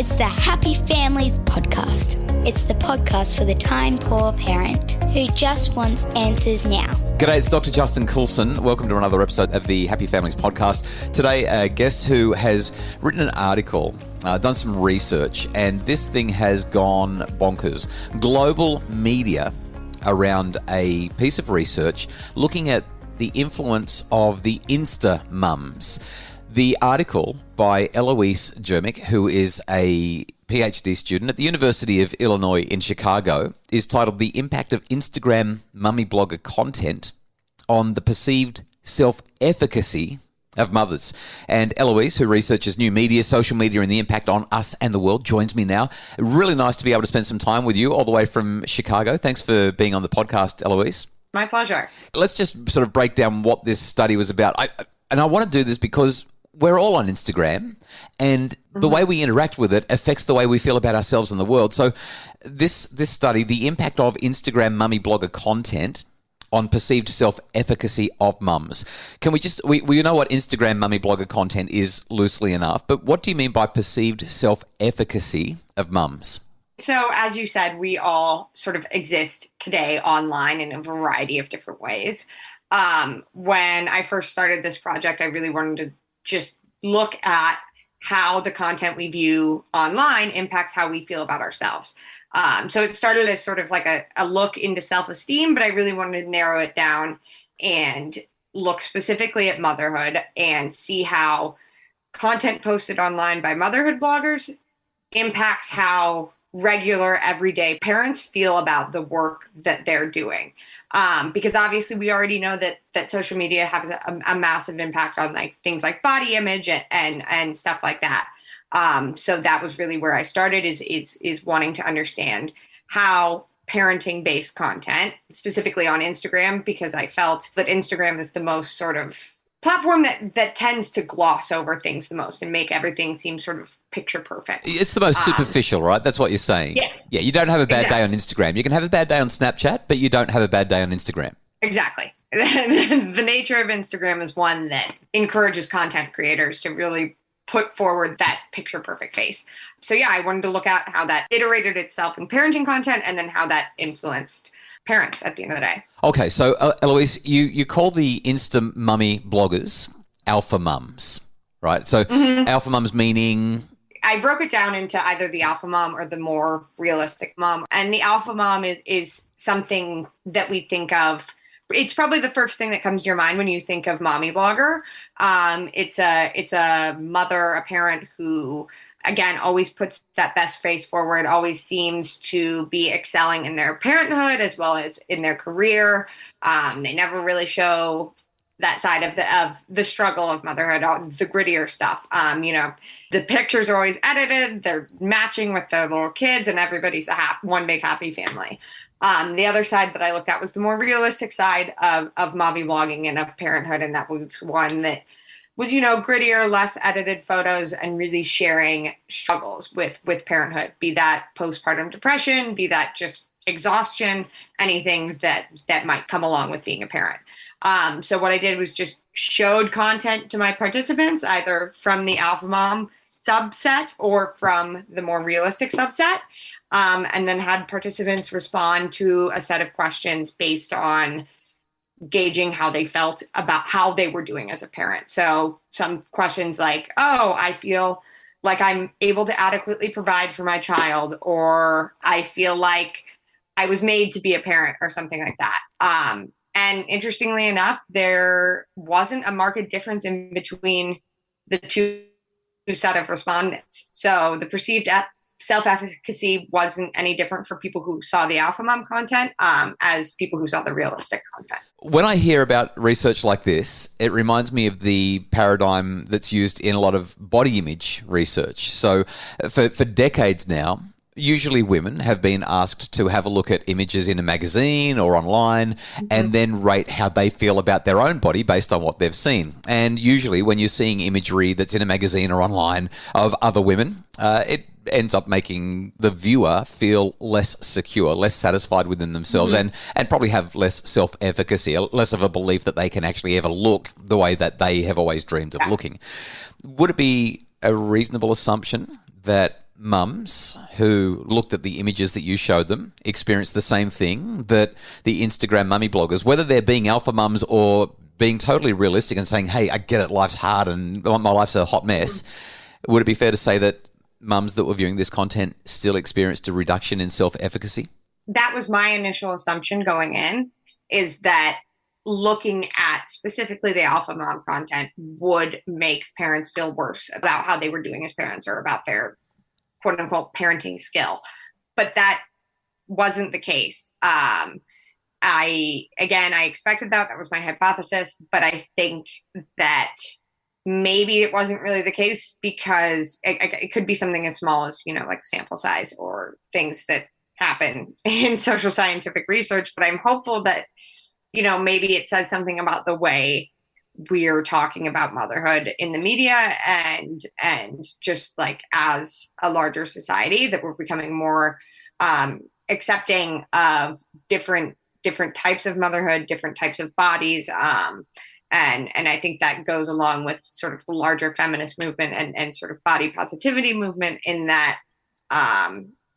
It's the Happy Families podcast. It's the podcast for the time-poor parent who just wants answers now. G'day, it's Dr. Justin Coulson. Welcome to another episode of the Happy Families podcast. Today, a guest who has written an article, done some research, and this thing has gone bonkers. Global media around a piece of research looking at the influence of the Insta-Mums. The article by Eloise Germic, who is a PhD student at the University of Illinois in Chicago, is titled "The Impact of Instagram Mummy Blogger Content on the Perceived Self-Efficacy of Mothers." And Eloise, who researches new media, social media, and the impact on us and the world, joins me now. Really nice to be able to spend some time with you all the way from Chicago. Thanks for being on the podcast, Eloise. My pleasure. Let's just sort of break down what this study was about. I want to do this because we're all on Instagram, and the way we interact with it affects the way we feel about ourselves and the world. So this study, the impact of Instagram mummy blogger content on perceived self-efficacy of mums. Can we know what Instagram mummy blogger content is loosely enough, but what do you mean by perceived self-efficacy of mums? So as you said, we all sort of exist today online in a variety of different ways. When I first started this project, I really wanted to just look at how the content we view online impacts how we feel about ourselves. So it started as sort of like a look into self-esteem, but I really wanted to narrow it down and look specifically at motherhood and see how content posted online by motherhood bloggers impacts how regular everyday parents feel about the work that they're doing. Because obviously we already know that social media has a massive impact on like things like body image and stuff like that. So that was really where I started is wanting to understand how parenting based content, specifically on Instagram, because I felt that Instagram is the most sort of platform that tends to gloss over things the most and make everything seem sort of picture perfect. It's the most superficial, right? That's what you're saying. Yeah, you don't have a bad day on Instagram. You can have a bad day on Snapchat, but you don't have a bad day on Instagram. Exactly. The nature of Instagram is one that encourages content creators to really put forward that picture perfect face. So yeah, I wanted to look at how that iterated itself in parenting content and then how that influenced parents at the end of the day. Okay, so Eloise, you call the Insta-Mummy bloggers alpha mums, right? So alpha mums meaning... I broke it down into either the alpha mom or the more realistic mom. And the alpha mom is something that we think of. It's probably the first thing that comes to your mind when you think of mommy blogger. It's a mother, a parent who, again, always puts that best face forward, always seems to be excelling in their parenthood as well as in their career. They never really show that side of the struggle of motherhood, the grittier stuff. The pictures are always edited, they're matching with their little kids, and everybody's one big happy family. The other side that I looked at was the more realistic side of mommy blogging and of parenthood, and that was one that was, grittier, less edited photos and really sharing struggles with parenthood, be that postpartum depression, be that just exhaustion, anything that might come along with being a parent. So what I did was just showed content to my participants, either from the alpha mom subset or from the more realistic subset, and then had participants respond to a set of questions based on gauging how they felt about how they were doing as a parent. So some questions like, oh, I feel like I'm able to adequately provide for my child, or I feel like I was made to be a parent, or something like that. And interestingly enough, there wasn't a marked difference in between the two set of respondents. So the perceived self-efficacy wasn't any different for people who saw the alpha mom content as people who saw the realistic content. When I hear about research like this, it reminds me of the paradigm that's used in a lot of body image research. So for decades now, usually women have been asked to have a look at images in a magazine or online and then rate how they feel about their own body based on what they've seen. And usually when you're seeing imagery that's in a magazine or online of other women, it ends up making the viewer feel less secure, less satisfied within themselves, and probably have less self-efficacy, less of a belief that they can actually ever look the way that they have always dreamed of looking. Would it be a reasonable assumption that mums who looked at the images that you showed them experienced the same thing that the Instagram mummy bloggers, whether they're being alpha mums or being totally realistic and saying, hey, I get it, life's hard and my life's a hot mess. Would it be fair to say that mums that were viewing this content still experienced a reduction in self-efficacy? That was my initial assumption going in, is that looking at specifically the alpha mom content would make parents feel worse about how they were doing as parents or about their quote unquote parenting skill. But that wasn't the case. I expected that. That was my hypothesis, but I think that maybe it wasn't really the case because it could be something as small as, like sample size or things that happen in social scientific research. But I'm hopeful that, maybe it says something about the way we're talking about motherhood in the media and just like as a larger society, that we're becoming more accepting of different types of motherhood, different types of bodies. And I think that goes along with sort of the larger feminist movement and sort of body positivity movement, in that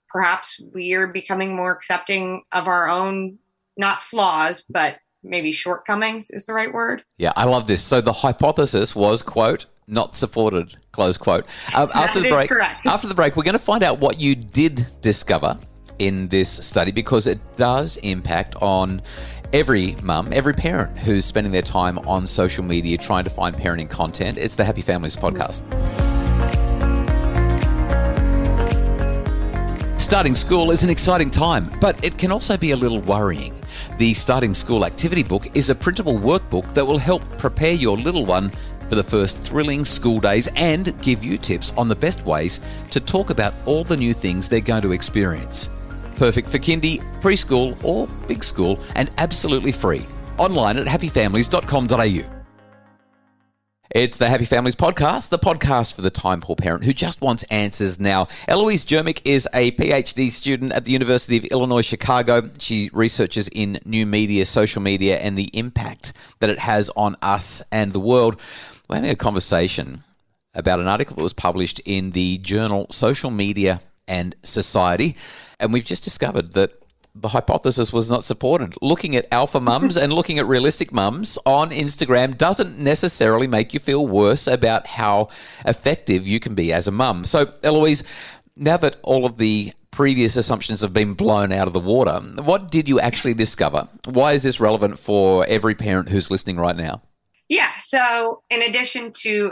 perhaps we're becoming more accepting of our own, not flaws, but maybe shortcomings is the right word. Yeah, I love this. So the hypothesis was, quote, not supported, close quote. After the break, we're going to find out what you did discover in this study, because it does impact on every mum, every parent who's spending their time on social media trying to find parenting content. It's the Happy Families podcast. Starting school is an exciting time, but it can also be a little worrying. The Starting School Activity Book is a printable workbook that will help prepare your little one for the first thrilling school days and give you tips on the best ways to talk about all the new things they're going to experience. Perfect for kindy, preschool or big school, and absolutely free. Online at happyfamilies.com.au. It's the Happy Families podcast, the podcast for the time-poor parent who just wants answers now. Eloise Germic is a PhD student at the University of Illinois, Chicago. She researches in new media, social media, and the impact that it has on us and the world. We're having a conversation about an article that was published in the journal Social Media and Society, and we've just discovered that the hypothesis was not supported. Looking at alpha mums and looking at realistic mums on Instagram doesn't necessarily make you feel worse about how effective you can be as a mum. So, Eloise, now that all of the previous assumptions have been blown out of the water, what did you actually discover? Why is this relevant for every parent who's listening right now? Yeah. So in addition to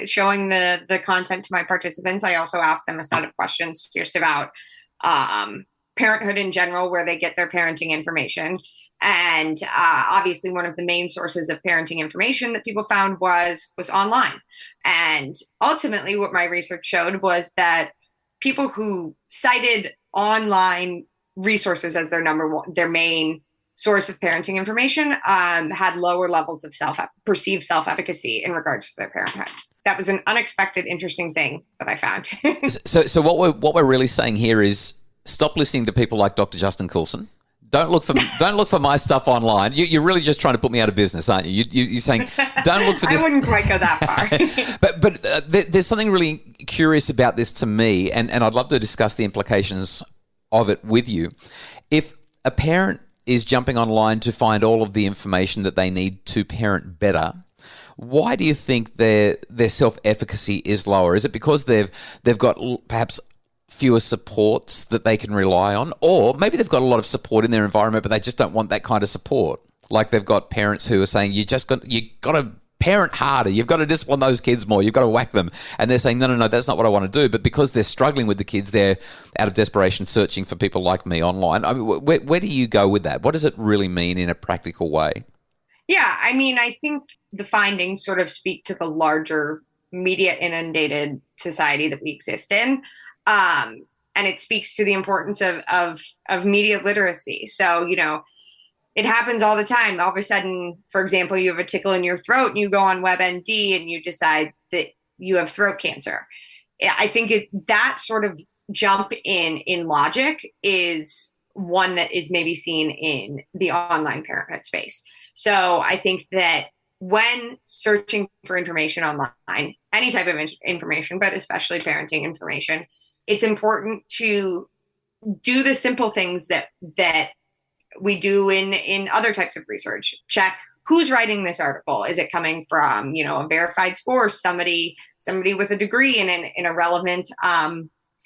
showing the content to my participants, I also asked them a set of questions just about parenthood in general, where they get their parenting information. And obviously one of the main sources of parenting information that people found was online. And ultimately what my research showed was that people who cited online resources as their main source of parenting information had lower levels of perceived self-efficacy in regards to their parenthood. That was an unexpected, interesting thing that I found. So what we're really saying here is, stop listening to people like Dr. Justin Coulson. Don't look for my stuff online. You're really just trying to put me out of business, aren't you? You're saying don't look for this. I wouldn't quite go that far. but there's something really curious about this to me, and I'd love to discuss the implications of it with you. If a parent is jumping online to find all of the information that they need to parent better, why do you think their self-efficacy is lower? Is it because they've got perhaps fewer supports that they can rely on, or maybe they've got a lot of support in their environment, but they just don't want that kind of support? Like they've got parents who are saying, you got to parent harder, you've got to discipline those kids more, you've got to whack them, and they're saying, no, that's not what I want to do. But because they're struggling with the kids, they're out of desperation searching for people like me online. I mean, where do you go with that? What does it really mean in a practical way? Yeah, I mean, I think the findings sort of speak to the larger media inundated society that we exist in. And it speaks to the importance of media literacy. So, it happens all the time. All of a sudden, for example, you have a tickle in your throat and you go on WebMD and you decide that you have throat cancer. I think that sort of jump in logic is one that is maybe seen in the online parenthood space. So I think that when searching for information online, any type of information, but especially parenting information, it's important to do the simple things that we do in other types of research. Check who's writing this article. Is it coming from, a verified source, somebody with a degree in a relevant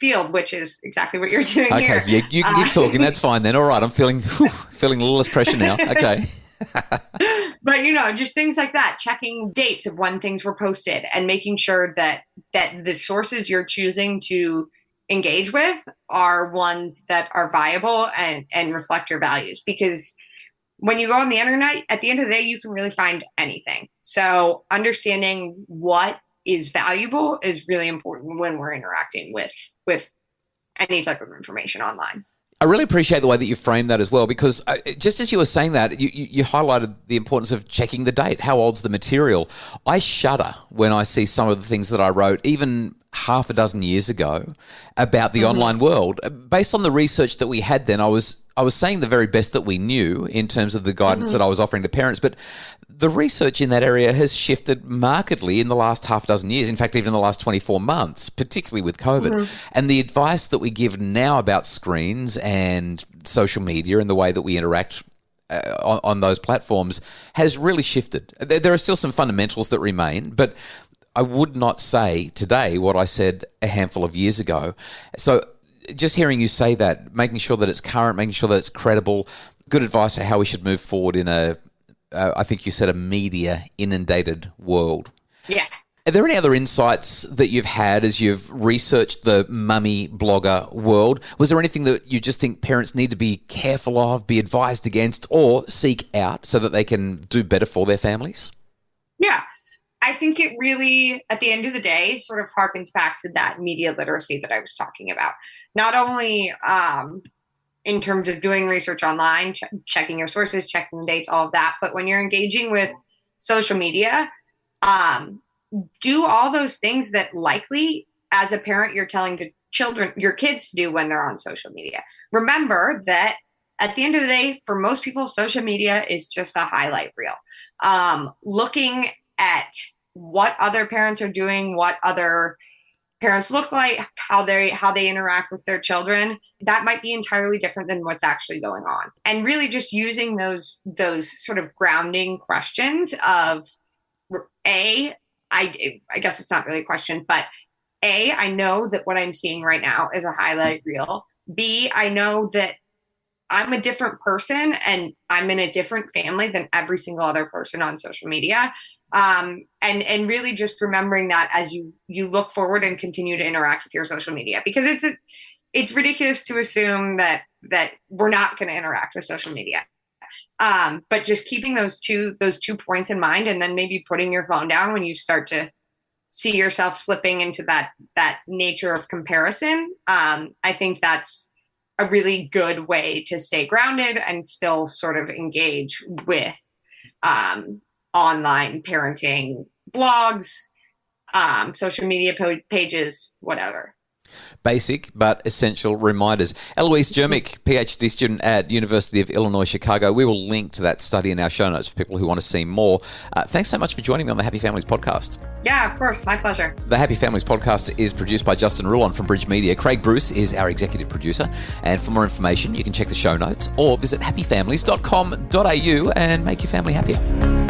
field, which is exactly what you're doing here. Okay, you can keep talking. That's fine then. All right, I'm feeling a little less pressure now. Okay. But, just things like that, checking dates of when things were posted and making sure that the sources you're choosing to engage with are ones that are viable and reflect your values. Because when you go on the internet, at the end of the day, you can really find anything. So understanding what is valuable is really important when we're interacting with any type of information online. I really appreciate the way that you framed that as well, because just as you were saying that, you highlighted the importance of checking the date. How old's the material? I shudder when I see some of the things that I wrote, even half a dozen years ago, about the online world. Based on the research that we had then, I was saying the very best that we knew in terms of the guidance that I was offering to parents, but the research in that area has shifted markedly in the last half dozen years. In fact, even in the last 24 months, particularly with COVID. And the advice that we give now about screens and social media and the way that we interact on those platforms has really shifted. There are still some fundamentals that remain, but I would not say today what I said a handful of years ago. So just hearing you say that, making sure that it's current, making sure that it's credible, good advice for how we should move forward in I think you said, a media inundated world. Yeah. Are there any other insights that you've had as you've researched the mummy blogger world? Was there anything that you just think parents need to be careful of, be advised against, or seek out so that they can do better for their families? Yeah. I think it really, at the end of the day, sort of harkens back to that media literacy that I was talking about. Not only in terms of doing research online, checking your sources, checking dates, all of that, but when you're engaging with social media, do all those things that likely, as a parent, you're telling your kids to do when they're on social media. Remember that at the end of the day, for most people, social media is just a highlight reel. Looking at what other parents are doing, what other parents look like, how they interact with their children, that might be entirely different than what's actually going on. And really just using those sort of grounding questions of I guess it's not really a question, but A, I know that what I'm seeing right now is a highlight reel. B, I know that I'm a different person and I'm in a different family than every single other person on social media. And really just remembering that as you look forward and continue to interact with your social media, because it's ridiculous to assume that we're not going to interact with social media. But just keeping those two points in mind, and then maybe putting your phone down when you start to see yourself slipping into that nature of comparison. I think that's a really good way to stay grounded and still sort of engage with online parenting, blogs, social media pages, whatever. Basic but essential reminders. Eloise Germic, PhD student at University of Illinois, Chicago. We will link to that study in our show notes for people who want to see more. Thanks so much for joining me on the Happy Families podcast. Yeah, of course. My pleasure. The Happy Families podcast is produced by Justin Rulon from Bridge Media. Craig Bruce is our executive producer. And for more information, you can check the show notes or visit happyfamilies.com.au and make your family happier.